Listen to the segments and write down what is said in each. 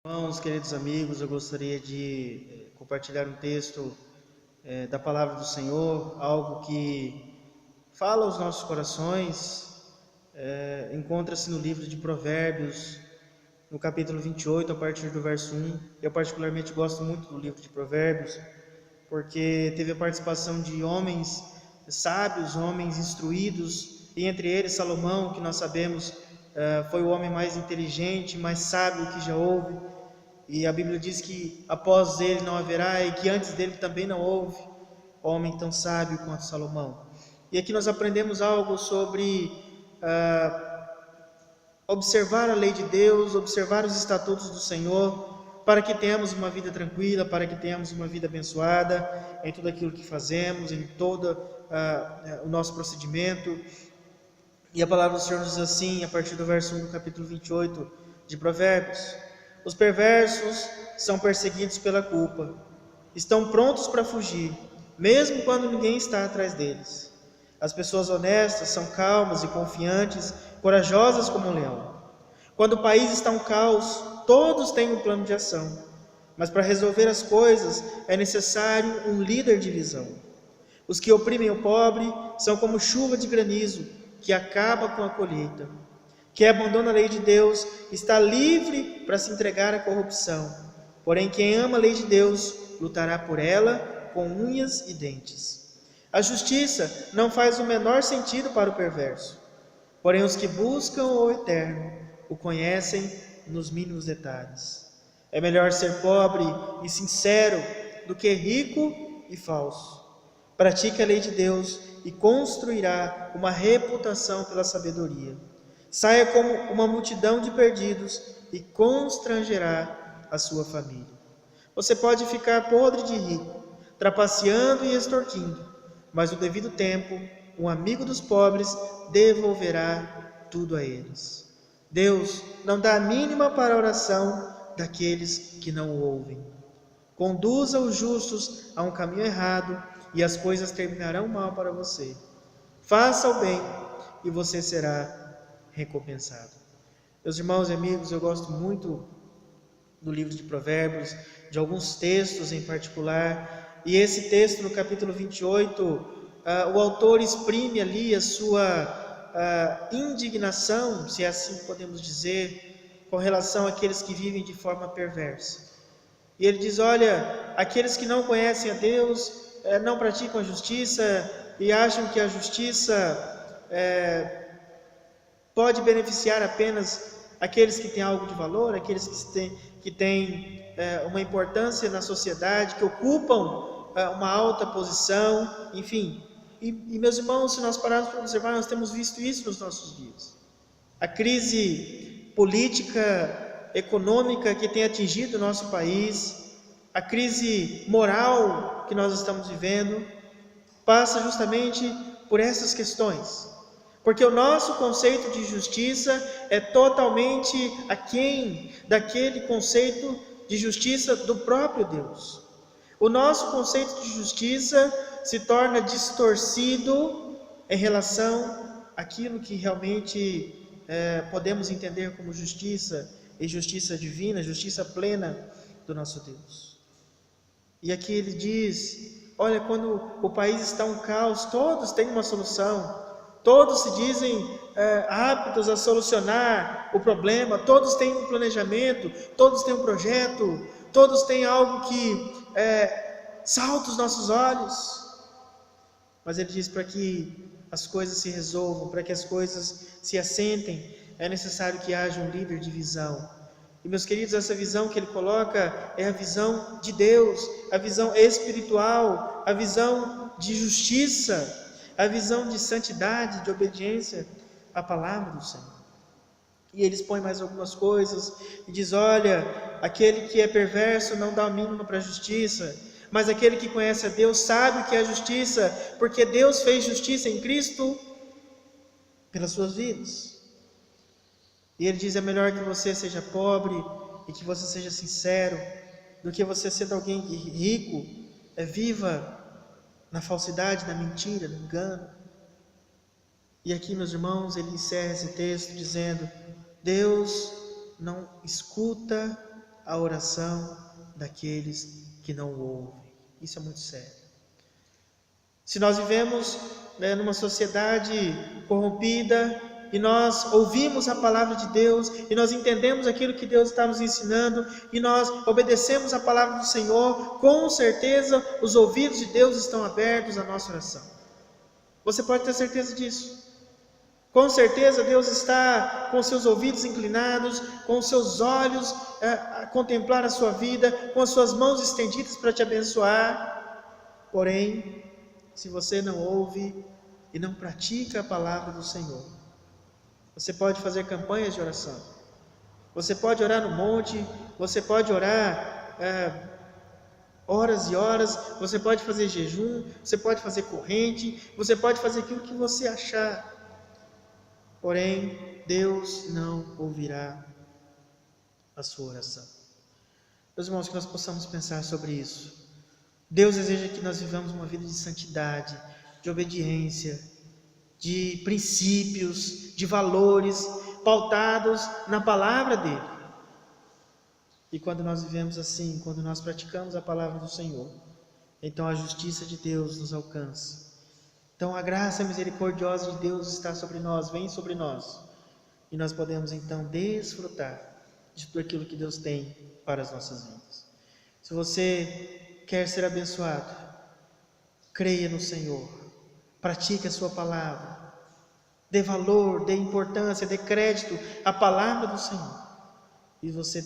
Irmãos, queridos amigos, eu gostaria de compartilhar um texto da palavra do Senhor, algo que fala aos nossos corações. Encontra-se no livro de Provérbios, no capítulo 28, a partir do verso 1. Eu particularmente gosto muito do livro de Provérbios, porque teve a participação de homens sábios, homens instruídos, e entre eles Salomão, que nós sabemos foi o homem mais inteligente, mais sábio que já houve. E a Bíblia diz que após ele não haverá, e que antes dele também não houve homem tão sábio quanto Salomão. E aqui nós aprendemos algo sobre observar a lei de Deus, observar os estatutos do Senhor, para que tenhamos uma vida tranquila, para que tenhamos uma vida abençoada em tudo aquilo que fazemos, em todo o nosso procedimento. E a palavra do Senhor nos diz assim, a partir do verso 1 do capítulo 28 de Provérbios: os perversos são perseguidos pela culpa, estão prontos para fugir, mesmo quando ninguém está atrás deles. As pessoas honestas são calmas e confiantes, corajosas como um leão. Quando o país está um caos, todos têm um plano de ação, mas para resolver as coisas é necessário um líder de visão. Os que oprimem o pobre são como chuva de granizo, que acaba com a colheita. Quem abandona a lei de Deus está livre para se entregar à corrupção. Porém, quem ama a lei de Deus lutará por ela com unhas e dentes. A justiça não faz o menor sentido para o perverso. Porém, os que buscam o eterno o conhecem nos mínimos detalhes. É melhor ser pobre e sincero do que rico e falso. Pratique a lei de Deus e construirá uma reputação pela sabedoria. Saia como uma multidão de perdidos e constrangerá a sua família. Você pode ficar podre de rico, trapaceando e extorquindo, mas no devido tempo, um amigo dos pobres devolverá tudo a eles. Deus não dá a mínima para a oração daqueles que não o ouvem. Conduza os justos a um caminho errado e as coisas terminarão mal para você. Faça o bem e você será recompensado. Meus irmãos e amigos, eu gosto muito do livro de Provérbios, de alguns textos em particular, e esse texto no capítulo 28, o autor exprime ali a sua indignação, se assim podemos dizer, com relação àqueles que vivem de forma perversa. E ele diz: olha, aqueles que não conhecem a Deus, não praticam a justiça e acham que a justiça pode beneficiar apenas aqueles que têm algo de valor, aqueles que têm uma importância na sociedade, que ocupam uma alta posição, enfim. E meus irmãos, se nós pararmos para observar, nós temos visto isso nos nossos dias. A crise política, econômica que tem atingido o nosso país, a crise moral que nós estamos vivendo, passa justamente por essas questões. Porque o nosso conceito de justiça é totalmente aquém daquele conceito de justiça do próprio Deus. O nosso conceito de justiça se torna distorcido em relação àquilo que realmente podemos entender como justiça, e justiça divina, justiça plena do nosso Deus. E aqui ele diz: olha, quando o país está um caos, todos têm uma solução. Todos se dizem aptos a solucionar o problema, todos têm um planejamento, todos têm um projeto, todos têm algo que salta os nossos olhos. Mas ele diz: para que as coisas se resolvam, para que as coisas se assentem, é necessário que haja um líder de visão. E meus queridos, essa visão que ele coloca é a visão de Deus, a visão espiritual, a visão de justiça, a visão de santidade, de obediência à palavra do Senhor. E eles põem mais algumas coisas e diz: olha, aquele que é perverso não dá o mínimo para a justiça, mas aquele que conhece a Deus sabe o que é justiça, porque Deus fez justiça em Cristo pelas suas vidas. E ele diz: é melhor que você seja pobre e que você seja sincero, do que você ser alguém rico, viva na falsidade, na mentira, no engano. E aqui, meus irmãos, ele encerra esse texto dizendo: Deus não escuta a oração daqueles que não o ouvem. Isso é muito sério. Se nós vivemos numa sociedade corrompida e nós ouvimos a palavra de Deus e nós entendemos aquilo que Deus está nos ensinando e nós obedecemos a palavra do Senhor, com certeza os ouvidos de Deus estão abertos à nossa oração. Você pode ter certeza disso. Com certeza Deus está com seus ouvidos inclinados, com seus olhos a contemplar a sua vida, com as suas mãos estendidas para te abençoar. Porém, se você não ouve e não pratica a palavra do Senhor, você pode fazer campanhas de oração, você pode orar no monte, você pode orar horas e horas, você pode fazer jejum, você pode fazer corrente, você pode fazer aquilo que você achar. Porém, Deus não ouvirá a sua oração. Meus irmãos, que nós possamos pensar sobre isso. Deus deseja que nós vivamos uma vida de santidade, de obediência, de princípios, de valores, pautados na palavra dEle. E quando nós vivemos assim, quando nós praticamos a palavra do Senhor, então a justiça de Deus nos alcança. Então a graça misericordiosa de Deus está sobre nós, vem sobre nós. E nós podemos então desfrutar de tudo aquilo que Deus tem para as nossas vidas. Se você quer ser abençoado, creia no Senhor, pratique a sua palavra, dê valor, dê importância, dê crédito à palavra do Senhor. E você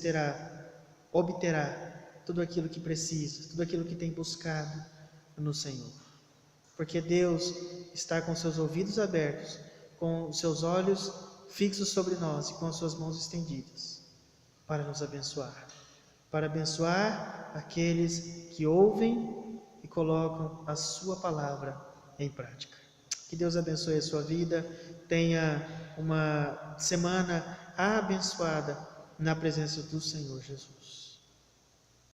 obterá tudo aquilo que precisa, tudo aquilo que tem buscado no Senhor. Porque Deus está com seus ouvidos abertos, com os seus olhos fixos sobre nós e com as suas mãos estendidas para nos abençoar. Para abençoar aqueles que ouvem e colocam a sua palavra em prática. Que Deus abençoe a sua vida. Tenha uma semana abençoada na presença do Senhor Jesus.